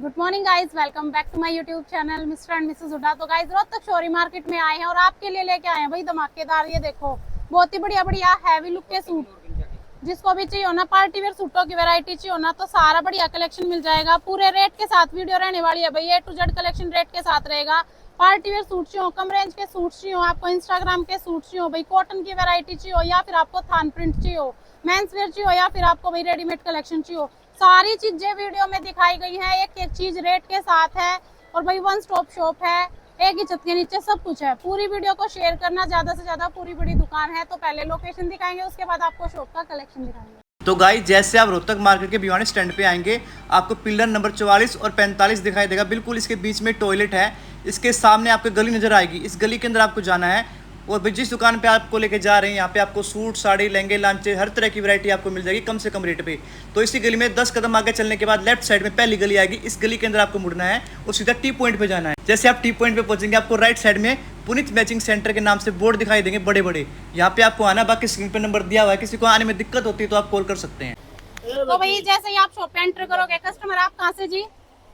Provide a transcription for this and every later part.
Good morning guys, welcome back to my YouTube channel mister and missus Hudda. तो guys Rohtak शोरी market में आए हैं और आपके लिए लेके आए हैं भाई धमाकेदार। ये देखो बहुत ही बढ़िया बढ़िया हैवी लुक के सूट, जिसको भी चाहिए ना पार्टी वेयर सूटों की वैरायटी चाहिए ना तो सारा बढ़िया कलेक्शन मिल जाएगा। पूरे रेट के साथ वीडियो रहने वाली है भाई, ए टू जेड कलेक्शन रेट के साथ रहेगा। पार्टी वेयर सूट चाहिए, कम रेंज के सूट चाहिए, आपको इंस्टाग्राम के सूट चाहिए भाई, कॉटन की वैरायटी चाहिए या फिर आपको थान प्रिंट चाहिए, मेंस वेयर चाहिए या फिर आपको भाई रेडीमेड कलेक्शन चाहिए, सारी चीजें वीडियो में दिखाई गई है। एक एक चीज रेट के साथ है और भाई वन स्टॉप शॉप है, एक ही छत के नीचे सब कुछ है। पूरी वीडियो को शेयर करना ज्यादा से ज्यादा। पूरी बड़ी दुकान है तो पहले लोकेशन दिखाएंगे, उसके बाद आपको शॉप का कलेक्शन दिखाएंगे। तो गाइस जैसे आप रोहतक मार्केट के भिवानी स्टैंड पे आएंगे, आपको पिलर नंबर 44 और 45 दिखाई देगा। बिल्कुल इसके बीच में टॉयलेट है, इसके सामने आपको गली नजर आएगी। इस गली के अंदर आपको जाना है और भाई जिस दुकान पे आपको लेके जा रहे हैं, यहाँ पे आपको सूट, साड़ी, लहंगे, लांचे, हर तरह की वैरायटी आपको मिल जाएगी कम से कम रेट पे। तो इसी गली में 10 कदम आगे चलने के बाद लेफ्ट साइड में पहली गली आएगी। इस गली के अंदर आपको मुड़ना है और सीधा टी पॉइंट पे जाना है। जैसे आप टी पॉइंट पे पहुंचेंगे, आपको राइट साइड में पुनीत मैचिंग सेंटर के नाम से बोर्ड दिखाई देंगे बड़े बड़े। यहाँ पे आपको आना, बाकी स्क्रीन पे नंबर दिया हुआ है। किसी को आने में दिक्कत होती है तो आप कॉल कर सकते हैं। तो भाई जैसे ही आप शॉप पे एंटर करोगे, कस्टमर आप कहाँ से जी?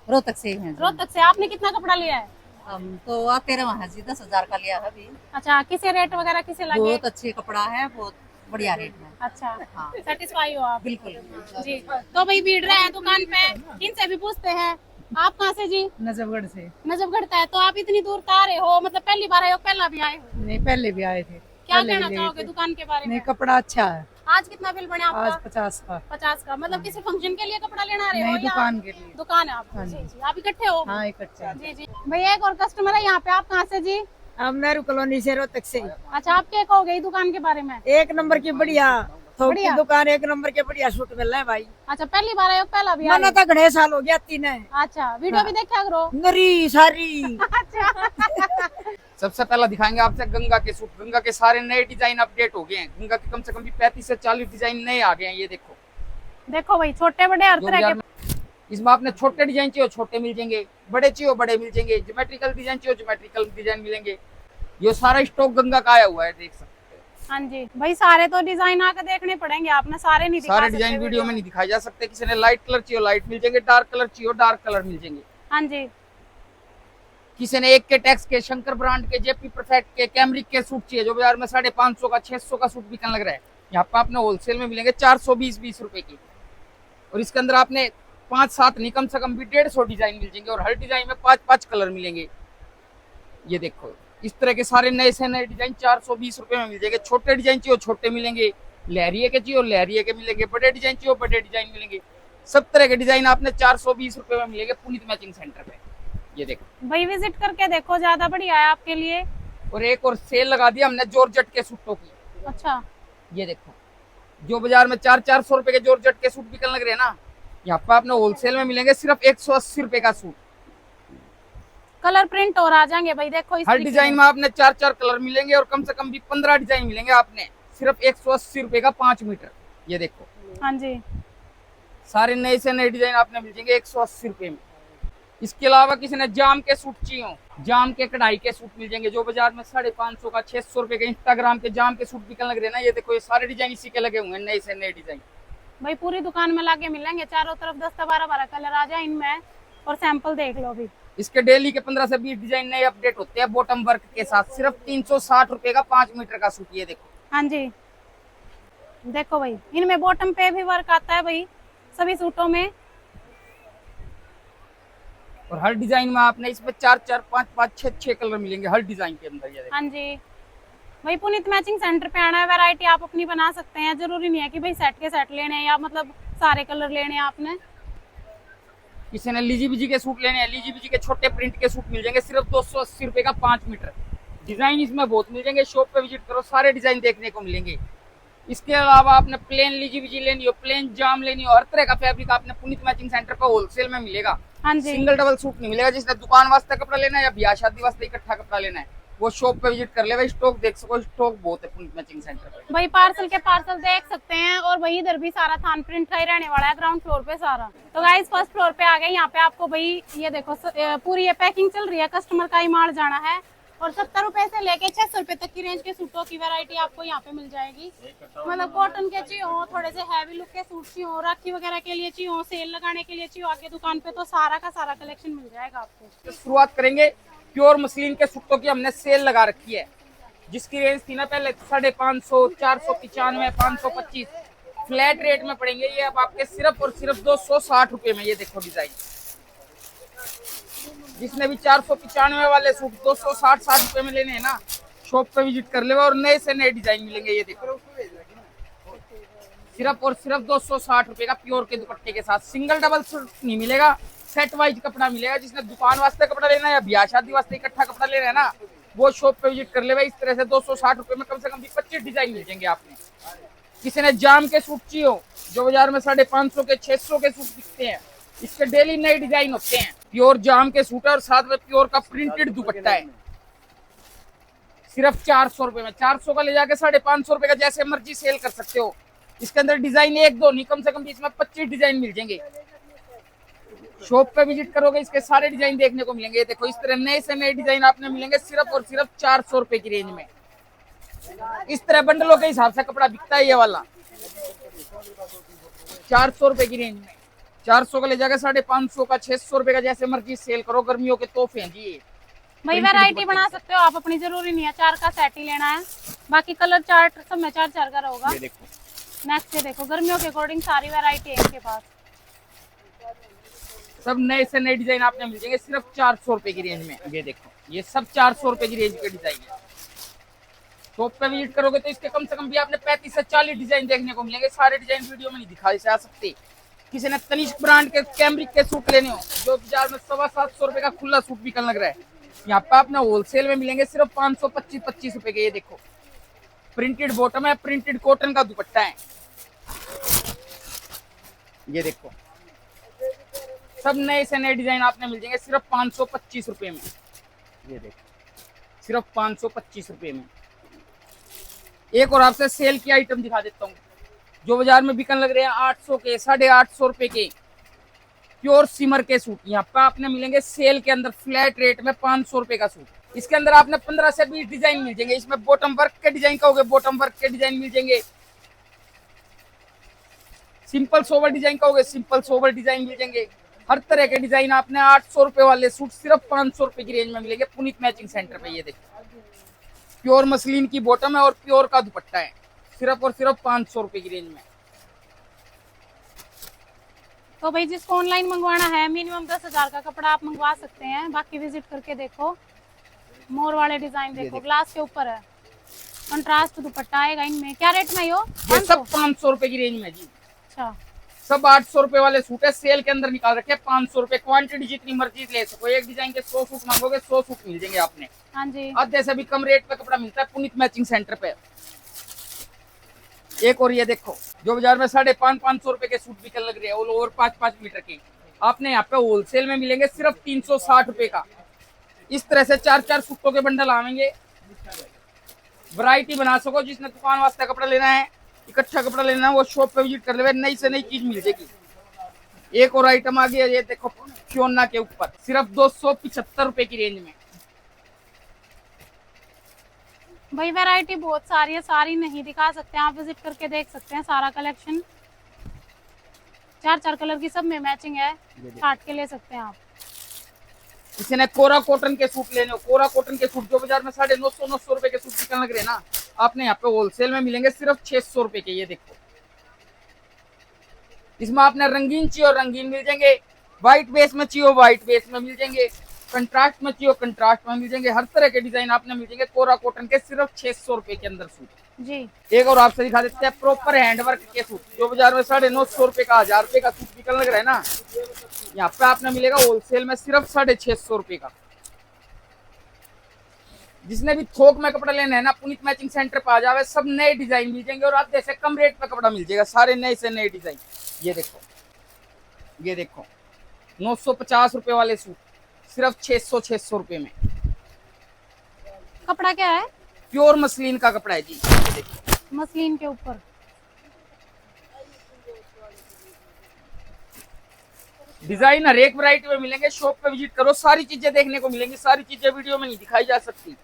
रोहतक से हैं। रोहतक से। आपने कितना कपड़ा लिया है? हम तो आते रहे वहाँ जी, 10,000 का लिया है अभी। अच्छा, किसे रेट वगैरह किसे लगे? बहुत अच्छे कपड़ा है, बहुत बढ़िया रेट है। अच्छा, हाँ। सेटिस्फाई हो आप? बिल्कुल जी। तो भाई भीड़ रहे हैं दुकान पे, इनसे भी पूछते हैं आप कहाँ से जी? नजफगढ़ से। नजफगढ़ से है। तो आप इतनी दूर से आ रहे हो, मतलब पहली बार आए हो, पहला भी आए हो? नहीं, पहले भी आए थे। क्या पहले कहना भी चाहोगे थे। दुकान के बारे में? नहीं, कपड़ा अच्छा है। आज कितना बिल बने आपका? आज 50 का। 50 का। मतलब किसी फंक्शन के लिए कपड़ा लेना आ रहे हो? नहीं, या दुकान के लिए। दुकान है आपकी? हाँ जी जी। जी। आप इकट्ठे हो? हाँ, इकट्ठा। जी जी। भैया एक और कस्टमर है यहाँ पे, आप कहाँ से जी? अब नेहरू कॉलोनी से, रोहतक से। अच्छा, आप क्या कहोगे दुकान के बारे में? एक नंबर की बढ़िया थोक की बढ़िया। दुकान, एक नंबर के बढ़िया सूट मिल रहे हैं भाई। अच्छा, पहली बार आए हो, पहला भी आए मैंने हो? तो घणे साल हो गया तीन है। अच्छा, वीडियो भी देखा करो। नरी सारी। अच्छा। सबसे पहला दिखाएंगे आपसे गंगा के सूट। गंगा के सारे नए डिजाइन अपडेट हो गए हैं। गंगा के कम से कम भी 35 से 40 डिजाइन नए आ गए हैं। ये देखो देखो भाई, छोटे बड़े हर तरह के। इसमें आपने छोटे डिजाइन चाहिए छोटे मिल जाएंगे, बड़े चाहिए बड़े मिल जाएंगे, ज्योमेट्रिकल डिजाइन चाहिए ज्योमेट्रिकल डिजाइन मिलेंगे। ये सारा स्टॉक गंगा का आया हुआ है, देख सकते हैं। हाँ जी भाई, सारे तो डिजाइन आकर देखने पड़ेंगे, आपने सारे नहीं दिखा सारे सकते डिजाइन वीडियो में नहीं दिखाए जा सकते। किसी ने लाइट कलर चाहिए लाइट मिल जाएंगे, डार्क कलर चाहिए डार्क कलर मिल जाएंगे। हाँ जी। किसी ने एक के टैक्स के, शंकर ब्रांड के, जेपी परफेक्ट के, कैमरिक के सूट चाहिए जो बाजार में 550 का 600 का सूट बिकने लग रहा है, यहाँ पे आपने होलसेल में मिलेंगे 420 रुपए की। और इसके अंदर आपने 5-7 नहीं कम से कम भी 150 डिजाइन मिल जाएंगे और हर डिजाइन में 5-5 कलर मिलेंगे। ये देखो इस तरह के सारे नए से नए डिजाइन 420 रुपए में मिल जाएंगे। छोटे डिजाइन चाहिए छोटे मिलेंगे, लहरिए के चाहिए लहरिए के मिलेंगे, बड़े डिजाइन चाहिए बड़े डिजाइन मिलेंगे। सब तरह के डिजाइन आपने 420 रुपए में मिलेंगे पुनीत मैचिंग सेंटर पे। ये देखो भाई विजिट करके देखो, ज्यादा बढ़िया है आपके लिए। और एक और सेल लगा दिया हमने जॉर्जेट के सूटों की। अच्छा। ये देखो जो बाजार में 400-400 रुपए के जॉर्जेट के सूट बिकने लग रहे हैं ना, यहाँ पे आपने होलसेल में मिलेंगे सिर्फ 180 रुपए का सूट। कलर प्रिंट और आ जाएंगे भाई, देखो इस हर तरीके डिजाइन में आपने 4-4 कलर मिलेंगे और कम से कम भी 15 डिजाइन मिलेंगे आपने सिर्फ 180 रुपए का 5 मीटर। ये देखो हाँ जी। सारे नए से नए डिजाइन आपने मिल जाएंगे 180 रुपए में। इसके अलावा किसी ने जाम के सूट चाहिए हो, जाम के कढ़ाई के सूट मिल जाएंगे जो बाजार में 550 का 600 रुपए के इंस्टाग्राम के जाम के सूट बिकने लग रहे हैं ना। ये देखो ये सारे डिजाइन इसी के लगे हुए हैं, नए से नए डिजाइन। भाई पूरी दुकान में लाके मिलेंगे, चारों तरफ 10-12 कलर आ जाए इनमें और सैंपल देख लो भी। इसके डेली के 15 से 20 डिजाइन नए अपडेट होते हैं बॉटम वर्क के साथ। सिर्फ 360 रुपए का 5 मीटर का सूट। ये देखो हाँ जी। देखो भाई इनमें बॉटम पे भी वर्क आता है भाई, सभी सूटों में। और हर डिजाइन में आपने इसमें 4-4, 5-5, 6-6 कलर मिलेंगे हर डिजाइन के अंदर। ये देखो हाँ जी। भाई पुनीत मैचिंग सेंटर पे आना है, वैरायटी आप अपनी बना सकते हैं। जरूरी नहीं है कि भाई सेट के सेट लेने हैं या मतलब सारे कलर लेने हैं आपने। किसी ने लीजी बीजी के सूट लेने हैं, लीजी बीजी के छोटे प्रिंट के सूट मिल जाएंगे सिर्फ 280 रुपए का 5 मीटर। डिजाइन इसमें बहुत मिल जाएंगे, शॉप पे विजिट करो सारे डिजाइन देखने को मिलेंगे। इसके अलावा आपने प्लेन लीजी बीजी लेनी हो, प्लेन जाम लेनी हो, हर तरह का फैब्रिक आपने पुनीत मैचिंग सेंटर पर होलसेल में मिलेगा। हाँ जी। सिंगल डबल सूट नहीं मिलेगा। जिसने दुकान वास्ते कपड़ा लेना है या ब्याह शादी वास्ते इकट्ठा कपड़ा लेना है वो शॉप पे विजिट कर ले। भाई स्टॉक देख सको, स्टॉक बहुत है पुनीत मैचिंग सेंटर पे। भाई पार्सल के पार्सल देख सकते हैं। और वही इधर भी सारा थान प्रिंट का ही रहने वाला है, ग्राउंड फ्लोर पे सारा। तो गाइस फर्स्ट फ्लोर पे आ गए। यहाँ पे आपको भाई ये देखो पूरी ये पैकिंग चल रही है, कस्टमर का ही माल जाना है। और 70 रुपए से लेके 600 रुपए तक की रेंज के सूटों की वैरायटी आपको यहाँ पे मिल जाएगी। मतलब कॉटन के चाहिए हो, थोड़े से हैवी लुक के सूट चाहिए हो, राखी वगैरह के लिए चाहिए हो, सेल लगाने के लिए चाहिए हो आगे दुकान पे, तो सारा का सारा कलेक्शन मिल जाएगा आपको। तो शुरुआत करेंगे प्योर मसलिन के सूटों की। हमने सेल लगा रखी है, जिसकी रेंज थी ना पहले 550, 495, 525, फ्लैट रेट में पड़ेंगे ये अब आपके सिर्फ और सिर्फ 260 रुपए में। ये देखो डिजाइन, जिसने भी 495 वाले सूट 260 रुपए में लेने हैं ना, शॉप पे विजिट कर लेगा और नए से नए डिजाइन मिलेंगे। ये देखो सिर्फ और सिर्फ 260 रुपए का प्योर के दुपट्टे के साथ। सिंगल डबल सूट नहीं मिलेगा, सेट वाइज कपड़ा मिलेगा। जिसने दुकान वास्ते कपड़ा लेना है या ब्याह शादी वास्ते इकट्ठा कपड़ा लेना है ना, वो शॉप पे विजिट कर लेगा। इस तरह से 260 रुपए में कम से कम 25 डिजाइन मिल जाएंगे आपने। किसी ने जाम के सूट चाहिए हो, जो बाजार में 550 के 600 के सूट बिकते हैं, इसके डेली नए डिजाइन होते हैं। प्योर जाम के सूट और साथ में प्योर का प्रिंटेड दुपट्टा है, सिर्फ 400 रुपए में। 400 का ले जाके 550 रुपए का जैसे मर्जी सेल कर सकते हो। इसके अंदर डिजाइन 1-2 नहीं, कम से कम इसमें 25 डिजाइन मिल जाएंगे। शॉप पे विजिट करोगे इसके सारे डिजाइन देखने को मिलेंगे। देखो इस तरह नए से नए डिजाइन आपने मिलेंगे सिर्फ और सिर्फ 400 रुपए की रेंज में। इस तरह बंडलों के हिसाब से कपड़ा बिकता है ये वाला, 400 रुपए की रेंज में। 400 का ले जाकर 550 का, 600 रुपए का, जैसे मर्जी सेल करो। गर्मियों के तोहफे हैं जी। भाई वैरायटी बना सकते हो आप अपनी, जरूरी नहीं है 4 का सेट ही लेना है। बाकी कलर चार्ट सब में 4-4 का होगा। ये देखो नेक्स्ट ये देखो, गर्मियों के अकॉर्डिंग सारी वैरायटी है इनके पास। सब नए से नए डिजाइन आपने मिल जाएंगे सिर्फ 400 रुपए की रेंज में। ये देखो ये सब 400 रुपए की रेंज के डिजाइन है। शॉप पे विजिट करोगे तो इसके कम से कम भी आपने 35 से 40 डिजाइन देखने को मिलेंगे। सारे डिजाइन वीडियो में नहीं दिखाई जा सकते। किसी ने तनिष्क ब्रांड के कैमरिक के सूट लेने हो, जो बाजार में 750 रुपए का खुला सूट बिकने लग रहा है, यहाँ पे आपने होलसेल में मिलेंगे सिर्फ 525 रुपए के। ये देखो प्रिंटेड बॉटम है, प्रिंटेड कॉटन का दुपट्टा है। ये देखो सब नए से नए डिजाइन आपने मिल जाएंगे सिर्फ 525 रुपए में। ये देखो सिर्फ 525 रुपए में। एक और आपसे सेल की आइटम दिखा देता हूँ, जो बाजार में बिकन लग रहे हैं 800 के, 850 रुपए के प्योर सिमर के सूट। यहाँ पे आपने मिलेंगे सेल के अंदर फ्लैट रेट में 500 रुपए का सूट। इसके अंदर आपने 15 से 20 डिजाइन मिल जाएंगे। इसमें बॉटम वर्क के डिजाइन कहोगे, बॉटम वर्क के डिजाइन मिल जाएंगे। सिंपल सोवर डिजाइन कहोगे, सिंपल सोवर डिजाइन मिल जाएंगे। हर तरह के डिजाइन आपने 800 रुपए वाले सूट सिर्फ 500 रुपए की रेंज में मिलेंगे पुनीत मैचिंग सेंटर पे। ये देखो प्योर मसलिन की बॉटम है और प्योर का दुपट्टा है, सिर्फ और सिर्फ 500 रुपए की रेंज में। तो भाई जिसको ऑनलाइन मंगवाना है मिनिमम 10,000 का कपड़ा आप मंगवा सकते हैं। बाकी विजिट करके देखो। मोर वाले डिजाइन देखो, ग्लास के ऊपर है, कंट्रास्ट दुपट्टा आएगा इनमें। क्या रेट में यो? ये सब 500 रुपए की रेंज में जी। अच्छा, सब 800 रुपए वाले सूट है, सेल के अंदर निकाल रखे 500 रुपए। क्वांटिटी जितनी मर्जी ले सको, एक डिजाइन के 100 सूट मांगोगे 100 सूट मिल जाएंगे आपने। हाँ जी। आधे से भी कम रेट पे कपड़ा मिलता है पुनीत मैचिंग सेंटर पे। एक और ये देखो, जो बाजार में 550 रुपए के सूट बिकने लग रहे हैं ऑल ओवर 5-5 मीटर के, आपने यहाँ पे होलसेल में मिलेंगे सिर्फ 360 रुपए का। इस तरह से 4-4 सूटों के बंडल आवेंगे। वैरायटी बना सको। जिसने दुकान वास्ते कपड़ा लेना है, इकट्ठा कपड़ा लेना है, वो शॉप पे विजिट कर ले, नई से नई चीज मिल जाएगी। एक और आइटम आ गया, ये देखो फ्योना के ऊपर सिर्फ 275 रुपए की रेंज में। भाई वैरायटी बहुत सारी है, सारी नहीं दिखा सकते, आप विजिट करके देख सकते हैं सारा कलेक्शन। 4-4 कलर की सब में मैचिंग है, काट के ले सकते हैं आप। किसी ने कोरा कॉटन के सूट लेने हो, कोरा कॉटन के सूट जो बाजार में 950 रुपए के सूट बिकने लग रहे हैं ना, आपने यहाँ पे होलसेल में मिलेंगे सिर्फ 600 रुपए के। ये देखो इसमें आपने रंगीन चाहिए और रंगीन मिल जाएंगे, व्हाइट बेस में चाहिए व्हाइट बेस में मिल जाएंगे, कंट्रास्ट में चाहिए कंट्रास्ट में मिल जाएंगे। हर तरह के डिजाइन आपने मिल जाएंगे कोरा कॉटन के सिर्फ 600 रुपए के अंदर सूट जी। एक और आपसे दिखा देते हैं प्रॉपर हैंडवर्क के सूट, जो बाजार में 950 रुपए का 1000 रुपए का सूट बिकने लग रहा है ना, यहाँ पे आपने मिलेगा होलसेल में सिर्फ 650 रुपए का। जिसने भी थोक में कपड़ा लेना है ना, पुनीत मैचिंग सेंटर पे आ जावे, सब नए डिजाइन मिल जाएंगे और आधे से कम रेट पे कपड़ा मिल जाएगा, सारे नए से नए डिजाइन। ये देखो 950 रुपए वाले सूट सिर्फ 600 रुपए में। कपड़ा क्या है? प्योर मसलिन का कपड़ा है जी। ये देखो मसलिन के ऊपर डिजाइन हर एक वैरायटी में मिलेंगे। शॉप पे विजिट करो, सारी चीजें देखने को मिलेंगी। सारी चीजें वीडियो में नहीं दिखाई जा सकती।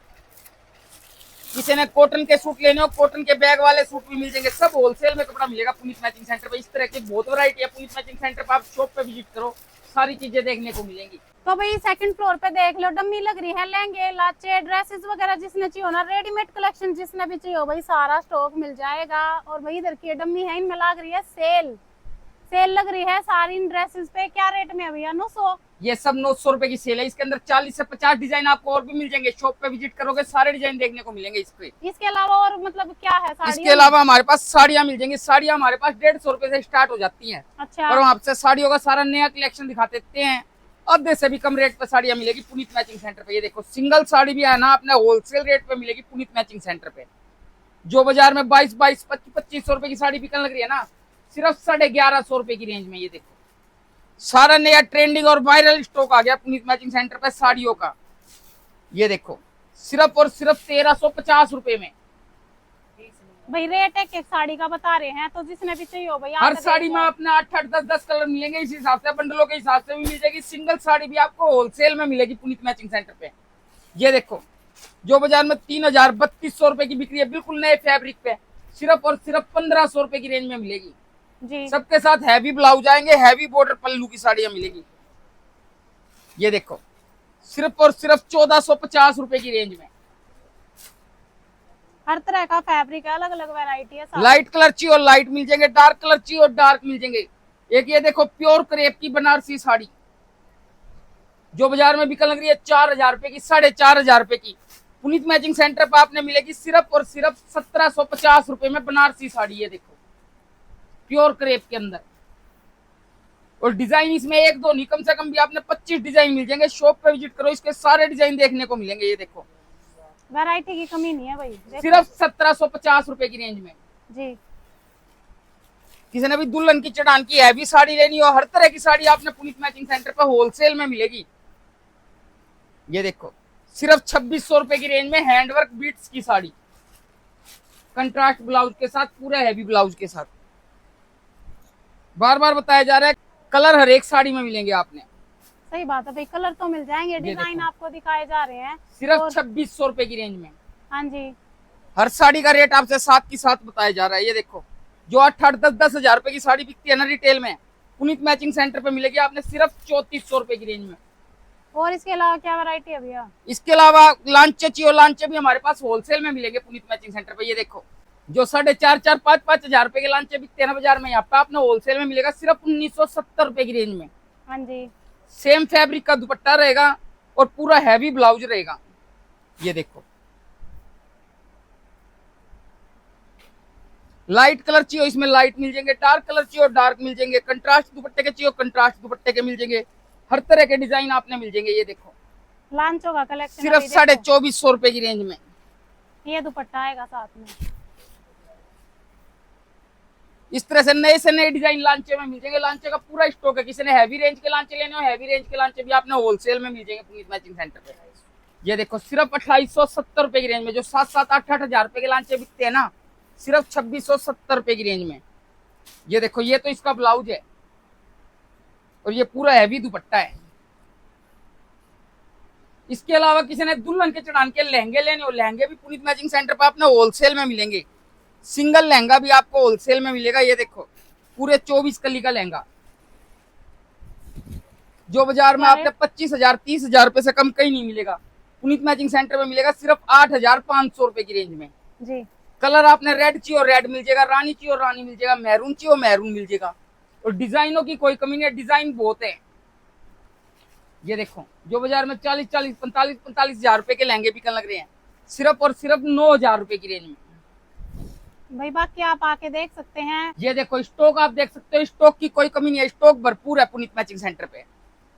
किसी ने कॉटन के सूट लेने हो, कॉटन के बैग वाले सूट भी मिल जाएंगे। सब होलसेल में कपड़ा मिलेगा पुनीत मैचिंग सेंटर पे। इस तरह की बहुत वैरायटी है पुनीत मैचिंग सेंटर पे। आप शॉप पे विजिट करो, सारी चीजें देखने को मिलेंगी। तो भाई सेकंड फ्लोर पे देख लो, डम्मी लग रही है, लहंगे लाचे ड्रेसेस वगैरह जिसने चाहिए हो ना, रेडीमेड कलेक्शन जिसने भी चाहिए हो भाई सारा स्टॉक मिल जाएगा। और भाई इधर की डम्मी है, इनमें लग रही है सेल लग रही है सारी इन ड्रेसेस पे। क्या रेट में है भैया? 900। ये सब 900 रुपए की सेल है। इसके अंदर 40 से 50 डिजाइन आपको और भी मिल जाएंगे। शॉप पे विजिट करोगे सारे डिजाइन देखने को मिलेंगे इस पे। इसके अलावा और मतलब क्या है? साड़ियाँ? इसके अलावा हमारे पास साड़ियाँ मिल जाएंगी। साड़ियाँ हमारे पास 150 रुपए से स्टार्ट हो जाती हैं। अच्छा। और हम आपसे साड़ियों का सारा नया कलेक्शन दिखा देते हैं। आधे से भी कम रेट पे साड़ियाँ मिलेगी पुनीत मैचिंग सेंटर पे। ये देखो सिंगल साड़ी भी है ना, अपने होलसेल रेट पे मिलेगी पुनीत मैचिंग सेंटर पे। जो बाजार में 2200-2500 रुपए की साड़ी बिकने लग रही है ना, सिर्फ 1150 रुपए की रेंज में। ये देखो सारा नया ट्रेंडिंग और वायरल स्टॉक आ गया पुनीत मैचिंग सेंटर पे साड़ियों का। ये देखो सिर्फ और सिर्फ 1350 रुपए में। भाई रेट एक साड़ी का बता रहे हैं, तो जिसने भी चाहिए हो भाई हर साड़ी में अपने 8-8, 10-10 कलर मिलेंगे। इस हिसाब से बंडलों के हिसाब से भी मिल जाएगी। सिंगल साड़ी भी आपको होलसेल में मिलेगी पुनीत मैचिंग सेंटर पे। ये देखो जो बाजार में 3000-3200 रुपए की बिक्री है, बिल्कुल नए फैब्रिक पे सिर्फ और सिर्फ 1500 रुपए की रेंज में मिलेगी जी। सबके साथ हैवी ब्लाउज आएंगे, हैवी बॉर्डर पल्लू की साड़ियां मिलेगी। ये देखो सिर्फ और सिर्फ 1450 रुपए की रेंज में। हर तरह का फैब्रिक है, अलग अलग वैरायटी है सारी। लाइट कलर चाहिए और लाइट मिल जाएंगे, डार्क कलर चाहिए और डार्क मिल जाएंगे। एक ये देखो प्योर क्रेप की बनारसी साड़ी, जो बाजार में बिकने लग रही है 4000 रुपए की, 4500 रुपए की, पुनीत मैचिंग सेंटर पर आपने मिलेगी सिर्फ और सिर्फ 1750 रुपए में बनारसी साड़ी। ये देखो प्योर क्रेप के अंदर। और डिजाइन इसमें एक दो नहीं, कम से कम भी आपने 25 डिजाइन मिल जाएंगे। शॉप पे विजिट करो, इसके सारे डिजाइन देखने को मिलेंगे। ये देखो वैरायटी की कमी नहीं है भाई, देखो। सिर्फ 1750 रुपए की रेंज में जी। किसी ने भी दुल्हन की चढ़ान की हैवी साड़ी लेनी हो, हर तरह की साड़ी आपने पुनीत मैचिंग सेंटर पर होलसेल में मिलेगी। ये देखो सिर्फ 2600 रुपए की रेंज में हैंडवर्क बीट्स की साड़ी, कंट्रास्ट ब्लाउज के साथ, पूरा हैवी ब्लाउज के साथ। बार बार बताया जा रहा है कलर हर एक साड़ी में मिलेंगे आपने। सही बात है भाई, कलर तो मिल जाएंगे, डिजाइन देखो। आपको दिखाए जा रहे हैं सिर्फ और- 2600 रुपए की रेंज में। हाँ जी। हर साड़ी का रेट आपसे साथ की साथ बताया जा रहा है। ये देखो जो 8-8, 10-10 हजार रुपए की साड़ी बिकती है ना रिटेल में, पुनीत मैचिंग सेंटर पे मिलेगी आपने सिर्फ 3400 रुपए की रेंज में। और इसके अलावा क्या वैरायटी है भैया? इसके अलावा लांचे चाहिए, लांचे भी हमारे पास होलसेल में मिलेंगे पुनीत मैचिंग सेंटर पे। ये देखो जो 4,500, 5-5 हजार रुपए के लांचे बिकते हैं ना बाजार में, यहाँ पे आपने होलसेल में मिलेगा सिर्फ 1970 रुपए की रेंज में। हाँ जी। सेम फैब्रिक का दुपट्टा रहेगा और पूरा हैवी ब्लाउज रहेगा। ये देखो लाइट कलर चाहिए इसमें लाइट मिल जाएंगे, डार्क कलर चाहिए और डार्क मिल जाएंगे, कंट्रास्ट दुपट्टे के चाहिए कंट्रास्ट दुपट्टे के मिल जाएंगे, हर तरह के डिजाइन आपने मिल जाएंगे। ये देखो लांचो का कलेक्शन सिर्फ 2450 रुपए की रेंज में। ये दुपट्टा आएगा साथ में। इस तरह से नए से नए डिजाइन लांचे में मिल जाएंगे। लांचे का पूरा स्टॉक है। किसी ने हैवी रेंज के लांचे लेने हो, हैवी रेंज के लांचे भी आपने होलसेल में मिल जाएंगे पुनीत मैचिंग सेंटर पे। ये देखो सिर्फ 2870 रुपए की रेंज में। जो 7-7, 8-8 हजार रुपए के लांचे बिकते हैं ना, सिर्फ 2670 रुपए की रेंज में। ये देखो ये तो इसका ब्लाउज है और ये पूरा हैवी दुपट्टा है। इसके अलावा किसी ने दुल्हन के चढ़ान के लहंगे लेने हो, लहंगे भी पुनीत मैचिंग सेंटर पर आपने होलसेल में मिलेंगे। सिंगल लहंगा भी आपको होलसेल में मिलेगा। ये देखो पूरे 24 कली का लहंगा, जो बाजार में आपने 25,000, 30,000 रुपए से कम कहीं नहीं मिलेगा, पुनीत मैचिंग सेंटर में मिलेगा सिर्फ 8,500 रुपए की रेंज में। जी। कलर आपने रेड चाहिए और रेड मिल जाएगा, रानी चाहिए और रानी मिल जाएगा, मैरून चाहिए और मैरून मिल जाएगा। और डिजाइनों की कोई कमी नहीं है, डिजाइन बहुत है। ये देखो जो बाजार में 40-40, 45-45 हजार रुपए के लहंगे बिकने लग रहे हैं, सिर्फ और सिर्फ 9,000 रुपए की रेंज में। भाई बाकी आप आके देख सकते हैं। ये देखो स्टॉक आप देख सकते हो, स्टॉक की कोई कमी नहीं है, स्टॉक भरपूर है पुनीत मैचिंग सेंटर पे।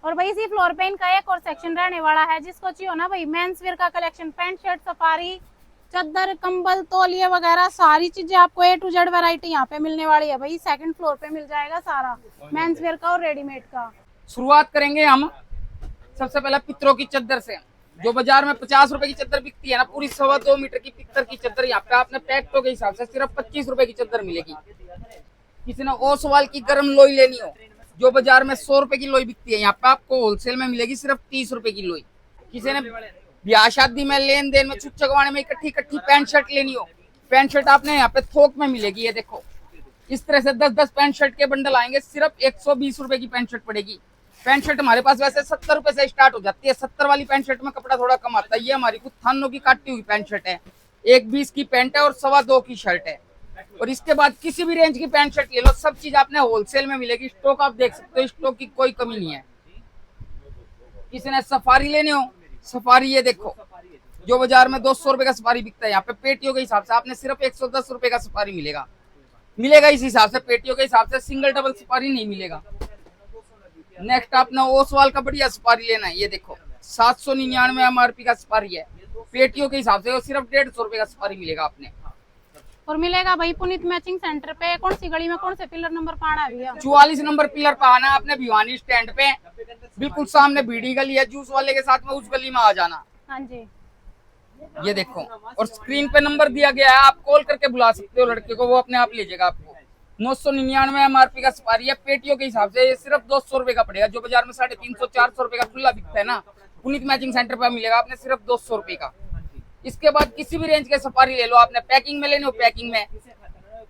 और भाई इसी फ्लोर पे इनका एक और सेक्शन रहने वाला है, जिसको चाहिए हो ना भाई मेंस वेयर का कलेक्शन, पैंट शर्ट, सफारी, चादर, कंबल, तौलिए वगैरह सारी चीजें आपको A to Z वैरायटी यहाँ पे मिलने वाली है भाई। सेकंड फ्लोर पे मिल जाएगा सारा मेंस वेयर का और रेडीमेड का। शुरुआत करेंगे हम सबसे पहले पितरों की चद्दर से। जो बाजार में 50 रुपए की चद्दर बिकती है ना, पूरी 2.25 मीटर की पित्तर की चद्दर, यहाँ पे आपने पैक्टो के हिसाब से सिर्फ 25 रुपए की चद्दर मिलेगी। किसी ने ओसवाल की गर्म लोई लेनी हो, जो बाजार में 100 रुपए की लोई बिकती है, यहाँ पे आपको होलसेल में मिलेगी सिर्फ 30 रुपए की लोई। किसी ने ब्याह शादी में लेन देन में छुट चकवाने में इकट्ठी पैंट शर्ट लेनी हो, पैंट शर्ट आपने यहाँ पे थोक में मिलेगी। ये देखो इस तरह से 10-10 पैंट शर्ट के बंडल आएंगे, सिर्फ 120 रुपए की पैंट शर्ट पड़ेगी। पैंट शर्ट हमारे पास वैसे 70 रुपए से स्टार्ट हो जाती है। 70 वाली पैंट शर्ट में कपड़ा थोड़ा कम आता है। ये हमारी कुछ थानों की काटी हुई पैंट शर्ट है, 1.20 की पैंट है और 2.25 की शर्ट है। और इसके बाद किसी भी रेंज की पैंट शर्ट ले लो, सब चीज आपने होलसेल में मिलेगी। स्टॉक आप देख सकते हो, स्टॉक की कोई कमी नहीं है। किसी ने सफारी लेने हो, सफारी ये देखो, जो बाजार में 200 रुपए का सफारी बिकता है, यहाँ पे पेटियों के हिसाब से आपने सिर्फ 110 रुपए का सफारी मिलेगा इस हिसाब से। पेटियों के हिसाब से सिंगल डबल सफारी नहीं मिलेगा। नेक्स्ट आपने ओसवाल का बढ़िया सफारी लेना है, ये देखो 799 MRP का सफारी है। पेटियों के हिसाब से वो सिर्फ 150 रुपए का सफारी मिलेगा आपने। और मिलेगा भाई पुनीत मैचिंग सेंटर पे। कौन सी गली में, कौन से पिलर नंबर पाना है भैया? 44 नंबर पिलर पे आना आपने, भिवानी स्टैंड पे, बिल्कुल सामने बीड़ी गली है जूस वाले के साथ में, उस गली में आ जाना। हाँ जी, ये देखो, और स्क्रीन पे नंबर दिया गया है, आप कॉल करके बुला सकते हो लड़के को, वो अपने आप ले जाएगा आपको। 999 MRP का सफारी है। पेटियों के हिसाब से ये सिर्फ 200 रुपए का पड़ेगा। जो बाजार में 350-400 रुपए का खुला बिकता है ना, पुनीत मैचिंग सेंटर पर मिलेगा आपने सिर्फ 200 रुपए का। इसके बाद किसी भी रेंज के सफारी ले लो, आपने पैकिंग में लेने हो पैकिंग में,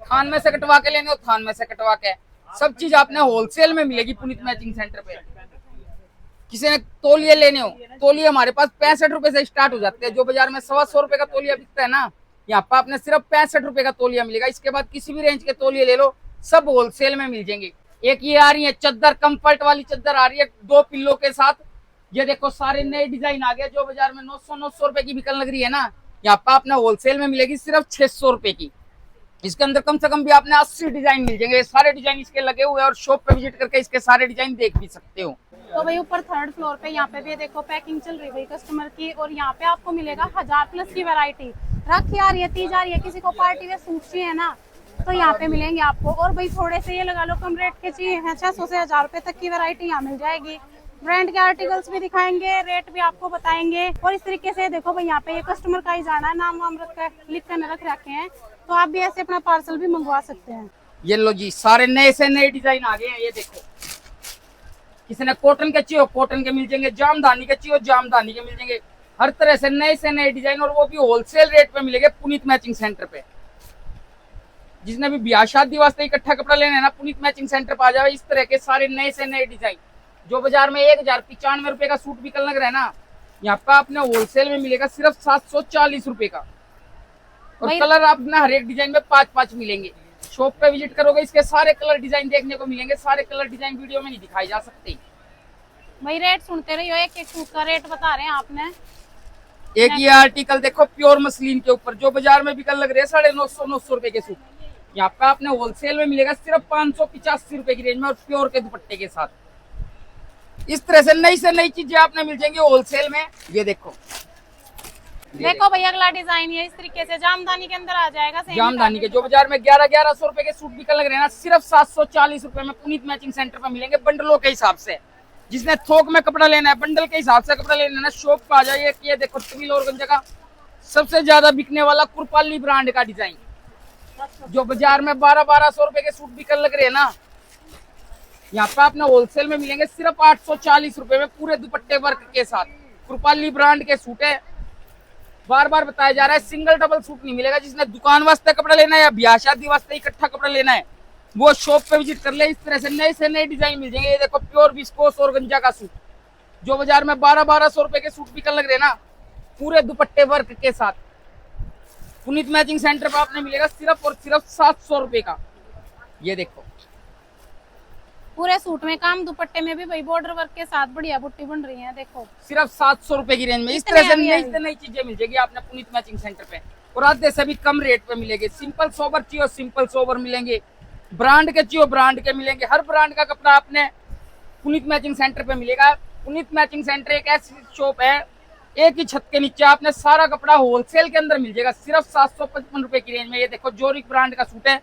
थान में से कटवा के लेने हो थान में से कटवा के, सब चीज आपने होलसेल में मिलेगी पुनीत मैचिंग सेंटर पे। किसी ने तौलिए लेने हो, तौलिए हमारे पास 65 रुपए से स्टार्ट हो जाते हैं। जो बाजार में 125 रुपए का तौलिया बिकता है ना, यहाँ पे आपने सिर्फ 65 रुपए का तौलिया मिलेगा। इसके बाद किसी भी रेंज के तौलिए ले लो, सब होलसेल में मिल जाएंगे। एक ये आ रही है चद्दर, कंफर्ट वाली चद्दर आ रही है 2 पिल्लों के साथ। ये देखो सारे नए डिजाइन आ गए। जो बाजार में 900 रुपए की बिकन लग रही है ना, यहाँ पे आपने होलसेल में मिलेगी सिर्फ 600 रुपए की। इसके अंदर कम से कम भी आपने 80 डिजाइन मिल जाएंगे। सारे डिजाइन इसके लगे हुए हैं और शॉप पे विजिट करके इसके सारे डिजाइन देख भी सकते हो। तो भाई ऊपर 3rd फ्लोर पे यहाँ पे भी देखो पैकिंग चल रही है भाई कस्टमर की। और यहाँ पे आपको मिलेगा 1000+ की वैरायटी। राखी आ रही है, तीज आ रही है, किसी को पार्टी में सूट चाहिए ना, तो यहाँ पे मिलेंगे आपको। और भाई थोड़े से ये लगा लो कम रेट के चाहिए हैं, 600 से 1000 रुपए तक की वैरायटी यहाँ मिल जाएगी। ब्रांड के आर्टिकल्स भी दिखाएंगे, रेट भी आपको बताएंगे। और इस तरीके से देखो भाई यहाँ पे ये कस्टमर का ही जाना है, नाम वाम लिख कर रख रखे हैं, तो आप भी ऐसे अपना पार्सल भी मंगवा सकते हैं। ये लो जी, सारे नए से नए डिजाइन आ गए हैं। ये देखो, किसी ने कॉटन के चाहिए कॉटन के मिल जाएंगे, जामदानी के चाहिए जामदानी के मिल जाएंगे। हर तरह से नए डिजाइन, और वो भी होलसेल रेट पे मिलेंगे पुनीत मैचिंग सेंटर पे। जिसने भी ब्याह शादी वास्ते इकट्ठा कपड़ा लेना है ना, पुनीत मैचिंग सेंटर पे आ जाए। इस तरह के सारे नए से नए डिजाइन, जो बाजार में 1095 रुपए का सूट बिकन लग रहा है ना, यहाँ पे आपने होलसेल में मिलेगा सिर्फ 740 रुपए का। और कलर आपने हर एक डिजाइन में 5-5 मिलेंगे। शॉप पे विजिट करोगे, इसके सारे कलर डिजाइन देखने को मिलेंगे। सारे कलर डिजाइन वीडियो में नहीं दिखाई जा सकते। भाई रेट सुनते रहिए, एक सूट का रेट बता रहे हैं आपने। एक ये आर्टिकल देखो प्योर मसलिन के ऊपर, जो बाजार में बिकन लग रहे हैं 950 रुपए के सूट, यहाँ पे आपने होलसेल में मिलेगा सिर्फ 585 रुपए की रेंज में, और प्योर के दुपट्टे के साथ। इस तरह से नई चीजें आपने मिल जाएंगी होलसेल में। ये देखो भैया अगला डिजाइन ये इस तरीके से जामदानी के अंदर आ जाएगा। जामदानी के जो बाजार में 1100 रुपए के सूट बिकन लग रहे हैं ना, सिर्फ 740 रुपए में पुनीत मैचिंग सेंटर पर मिलेंगे बंडलों के हिसाब से। जिसने थोक में कपड़ा लेना है, बंडल के हिसाब से कपड़ा लेना है ना, शॉप पे आ जाइए। ये देखो टविल और गंजा का सबसे ज्यादा बिकने वाला कुरपाली ब्रांड का डिजाइन, जो बाजार में 1200 रुपए के सूट बिकन लग रहे हैं ना, यहाँ पे आपने होलसेल में मिलेंगे सिर्फ 840 रुपए में, पूरे दुपट्टे वर्क के साथ। कुरपाली ब्रांड के सूट है, बार बार बताया जा रहा है, सिंगल डबल सूट नहीं मिलेगा। जिसने दुकान वास्ते कपड़ा लेना है या ब्याह शादी वास्ते इकट्ठा कपड़ा लेना है, वो शॉप पे विजिट कर ले। इस तरह से नए डिजाइन मिल जाएंगे। ये देखो प्योर विस्कोस और गंजा का सूट, जो बाजार में 1200 रुपए के सूट बिकन लग रहे हैं ना, पूरे दुपट्टे वर्क के साथ, पुनीत मैचिंग सेंटर पे आपने मिलेगा सिर्फ और सिर्फ 700 रुपए का। ये देखो पूरे सूट में काम, दुपट्टे में भी भाई बॉर्डर वर्क के साथ बढ़िया बुट्टी बन रही है। देखो सिर्फ 700 रुपए की रेंज में इस तरह से नई चीजें मिल जाएगी आपने पुनीत मैचिंग सेंटर पे, और आधे से भी कम रेट पे मिलेंगे। सिंपल सोबर चाहिए सिंपल सोबर मिलेंगे, ब्रांड के चाहिए ब्रांड के मिलेंगे। हर ब्रांड का कपड़ा आपने पुनीत मैचिंग सेंटर पे मिलेगा। पुनीत मैचिंग सेंटर एक ऐसी शॉप है, एक ही छत के नीचे आपने सारा कपड़ा होलसेल के अंदर मिल जाएगा सिर्फ 755 रुपए की रेंज में। ये देखो जोरिक ब्रांड का सूट है,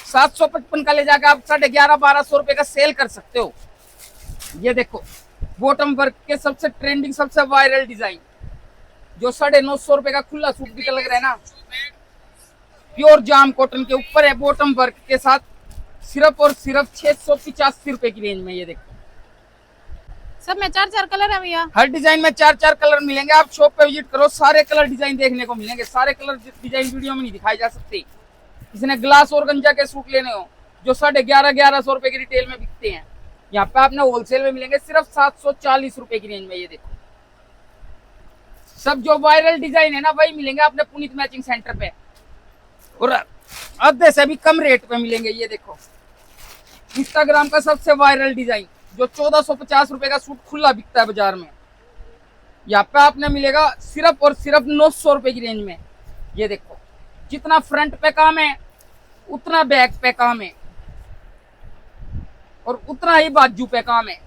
755 का ले जाकर आप 1150-1200 रुपए का सेल कर सकते हो। ये देखो बॉटम वर्क के सबसे ट्रेंडिंग सबसे वायरल डिजाइन, जो 950 रुपए का खुला सूट भी लग रहा है ना, प्योर जाम कॉटन के ऊपर है, बॉटम वर्क के साथ सिर्फ और सिर्फ 685 रुपए की रेंज में। ये देखो सब में 4 कलर है भैया। हर डिजाइन में 4 कलर मिलेंगे। आप शॉप पे विजिट करो, सारे कलर डिजाइन देखने को मिलेंगे। सारे कलर डिजाइन वीडियो में नहीं दिखाए जा सकते। किसी ने ग्लास और गंजा के सूट लेने हो जो 1150 रुपए की रिटेल में बिकते हैं, यहाँ पे आपने होलसेल में मिलेंगे सिर्फ 740 रुपए की रेंज में। ये देखो सब जो वायरल डिजाइन है ना वही मिलेंगे आपने पुनीत मैचिंग सेंटर पे, और आधे से भी कम रेट पे मिलेंगे। ये देखो इंस्टाग्राम का सबसे वायरल डिजाइन जो 1450 रुपए का सूट खुला बिकता है बाजार में, यहाँ पे आपने मिलेगा सिर्फ और सिर्फ 900 रुपए की रेंज में। ये देखो जितना फ्रंट पे काम है उतना बैक पे काम है और उतना ही बाजू पे काम है।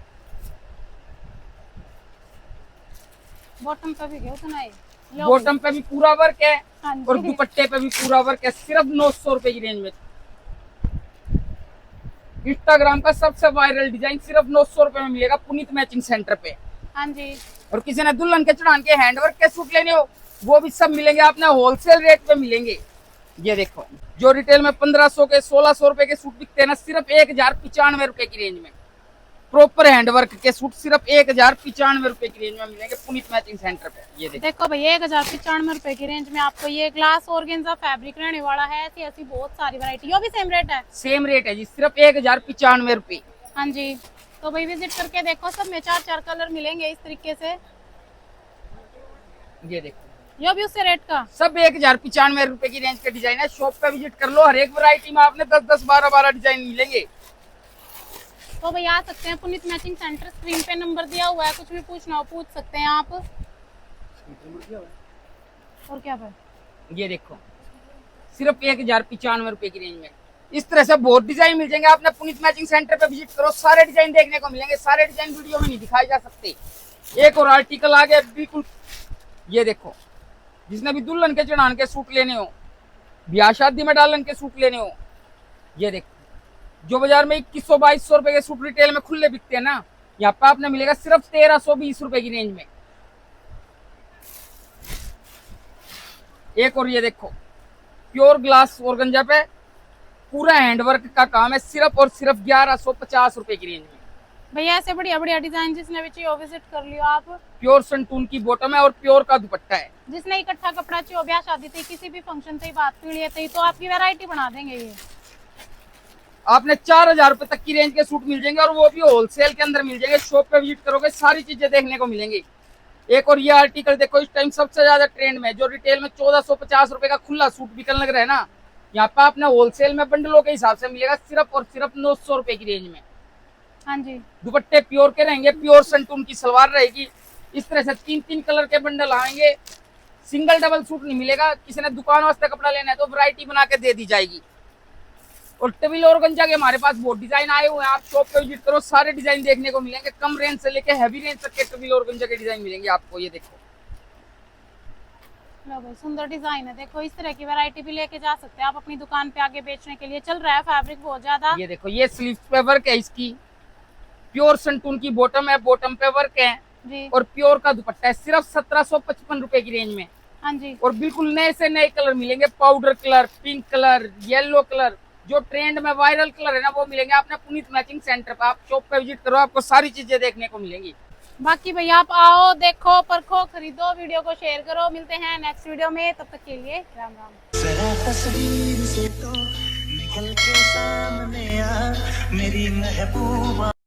बॉटम पे भी गया उतना ही। लो बॉटम पे भी पूरा वर्क है हाँ जी। और दुपट्टे पे भी पूरा वर्क है, सिर्फ 900 रुपए की रेंज में। इंस्टाग्राम का सबसे वायरल डिजाइन सिर्फ 900 रुपए में मिलेगा पुनीत मैचिंग सेंटर पे। हाँ जी। और किसी ने दुल्हन के चढ़ान के हैंडवर्क के सूट लेने हो वो भी सब मिलेंगे आपने होलसेल रेट पे मिलेंगे। ये देखो जो रिटेल में 1500 के 1600 रुपए के सूट बिकते हैं ना, सिर्फ 1095 रुपए की रेंज में प्रॉपर हैंडवर्क के सूट सिर्फ 1095 रुपए की रेंज में मिलेंगे पुनीत मैचिंग सेंटर पे। ये देखो भैया 1095 रुपए की रेंज में आपको ये ग्लास ऑर्गेन्जा फैब्रिक रहने वाला है। ऐसी ऐसी बहुत सारी वैरायटी, वो भी सेम रेट है। सेम रेट है जी, सिर्फ 1095 रुपए। हाँ जी, तो भाई विजिट करके देखो, सब में 4 कलर मिलेंगे इस तरीके से। ये देखो ये भी उससे रेट का सब 1095 रुपए की रेंज के डिजाइन है। शॉप पे विजिट कर लो, हर एक वैरायटी में आपने 10 12 डिजाइन मिलेंगे। तो भाई आ सकते हैं पुनीत मैचिंग सेंटर, स्क्रीन पे नंबर दिया हुआ है, कुछ भी पूछना हो पूछ सकते हैं आप। और क्या भाई ये देखो सिर्फ 1095 रुपए की रेंज में इस तरह से बहुत डिजाइन मिल जाएंगे। आपने पुनीत मैचिंग सेंटर पे विजिट करो, सारे डिजाइन देखने को मिलेंगे। सारे डिजाइन वीडियो में नहीं दिखाए जा सकते। एक और आर्टिकल आ गया बिल्कुल। ये देखो जिसने भी दुल्हन के चढ़ान के सूट लेने हो, ब्याह शादी में डालन के सूट लेने हो, ये देखो जो बाजार में 2100-2200 रुपए के सूट रिटेल में खुले बिकते हैं ना, यहाँ पे आपने मिलेगा सिर्फ 1320 रुपए की रेंज में। एक और ये देखो प्योर ग्लास ऑर्गेन्जा पे पूरा हैंडवर्क का काम है, सिर्फ और सिर्फ 1150 रुपए की रेंज में। भैया ऐसे बढ़िया बढ़िया डिजाइन जिसने भी चाहिए विजिट कर लियो आप। प्योर संटून की बॉटम है और प्योर का दुपट्टा है। जिसने इकट्ठा कपड़ा चाहिए, ब्याह शादी थी, किसी भी फंक्शन थी, बात पीड़ी थी, तो आपकी वैरायटी बना देंगे। ये आपने 4000 रुपए तक की रेंज के सूट मिल जाएंगे और वो भी होलसेल के अंदर मिल जाएंगे। शॉप पे विजिट करोगे सारी चीजें देखने को मिलेंगी। एक और ये आर्टिकल देखो, इस टाइम सबसे ज्यादा ट्रेंड में जो रिटेल में 1450 रुपए का खुला सूट बिकने लग रहा है ना, यहाँ पे आपने होलसेल में बंडलों के हिसाब से मिलेगा सिर्फ और सिर्फ 900 रुपए की रेंज में। हाँ जी, दुपट्टे प्योर के रहेंगे, प्योर संटून की सलवार रहेगी। इस तरह से 3 कलर के बंडल आएंगे। सिंगल डबल सूट नहीं मिलेगा। किसी ने दुकान वास्ते कपड़ा लेना है तो वैरायटी बना के दे दी जाएगी। और टविल और गंजा के हमारे पास बहुत डिजाइन आए हुए हैं। आप शॉप पे विजिट करो, सारे डिजाइन देखने को मिलेंगे। कम रेंज से लेके हैवी रेंज तक के टविल और गंजा के डिजाइन मिलेंगे आपको। ये देखो लो भाई सुंदर डिजाइन है। देखो इस तरह की वैरायटी भी लेके जा सकते हैं आप अपनी दुकान पे आगे बेचने के लिए। चल रहा है फैब्रिक बहुत ज्यादा। ये देखो ये स्लीव पे वर्क है, इसकी प्योर संटून की बॉटम है, बॉटम पे वर्क है जी। और प्योर का दुपट्टा है, सिर्फ 1755 रुपए की रेंज में। हाँ जी, और बिल्कुल नए से नए कलर मिलेंगे। Powder colour, pink colour, yellow colour, जो ट्रेंड में वायरल कलर है ना वो मिलेंगे आपने पुनीत मैचिंग सेंटर पर। आप शॉप पे विजिट करो, आपको सारी चीजें देखने को मिलेंगी। बाकी भैया आप आओ, देखो, परखो, खरीदो, वीडियो को शेयर करो। मिलते हैं नेक्स्ट वीडियो में, तब तक के लिए राम राम। जरा तस्वीर से तो निकल के सामने आ मेरी महबूबा।